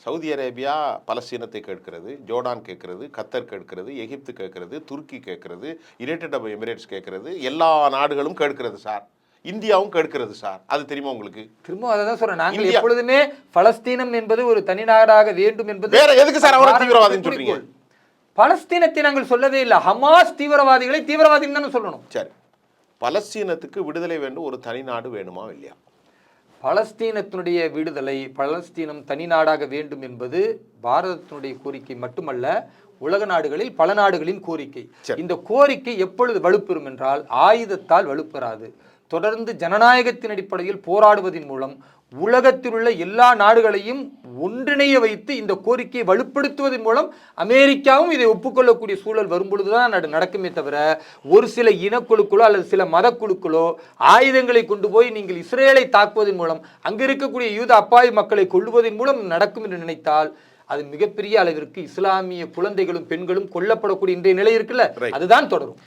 Saudi Arabia பலஸ்தீனத்தை கேட்கிறது, Jordan கேட்கிறது, கத்தர் கேட்கிறது, எகிப்து கேட்கிறது, துருக்கி கேட்கிறது, யுனைடெட் அரபு எமிரேட்ஸ் கேட்கிறது, எல்லா நாடுகளும் கேட்கிறது சார். இந்தியாவும் கேட்கிறது சார். அது தெரியுமா உங்களுக்கு? திரும்ப அதை தான் சொல்றேன். நாங்கள் எப்பொழுதுமே பலஸ்தீனம் என்பது ஒரு தனி நாடாக வேண்டும் என்பது. வேற எதுக்கு சார் அவரை தீவிரவாதின்னு சொல்றீங்க? பலஸ்தீனத்தை நாங்கள் சொல்லவே இல்லை. ஹமாஸ் தீவிரவாதிகளை தீவிரவாதின்னு தானே சொல்லணும். சரி, பலஸ்தீனத்துக்கு விடுதலை வேண்டும், ஒரு தனி நாடு வேணுமா இல்லையா? பலஸ்தீனத்தினுடைய விடுதலை, பலஸ்தீனம் தனி நாடாக வேண்டும் என்பது பாரதத்தினுடைய கோரிக்கை மட்டுமல்ல, உலக நாடுகளில் பல நாடுகளின் கோரிக்கை. இந்த கோரிக்கை எப்பொழுது வலுப்பெறும் என்றால் ஆயுதத்தால் வலுப்பெறாது. தொடர்ந்து ஜனநாயகத்தின் அடிப்படையில் போராடுவதன் மூலம் உலகத்தில் உள்ள எல்லா நாடுகளையும் ஒன்றிணைய வைத்து இந்த கோரிக்கையை வலுப்படுத்துவதன் மூலம் அமெரிக்காவும் இதை ஒப்புக்கொள்ளக்கூடிய சூழல் வரும்பொழுதுதான் நடக்குமே தவிர, ஒரு சில இனக்குழுக்களோ அல்லது சில மத குழுக்களோ ஆயுதங்களை கொண்டு போய் நீங்கள் இஸ்ரேலை தாக்குவதன் மூலம் அங்கு இருக்கக்கூடிய யூத அப்பாவி மக்களை கொள்ளுவதன் மூலம் நடக்கும் என்று நினைத்தால் அது மிகப்பெரிய அளவிற்கு இஸ்லாமிய குழந்தைகளும் பெண்களும் கொல்லப்படக்கூடிய இன்றைய நிலை இருக்குல்ல, அதுதான் தொடரும்.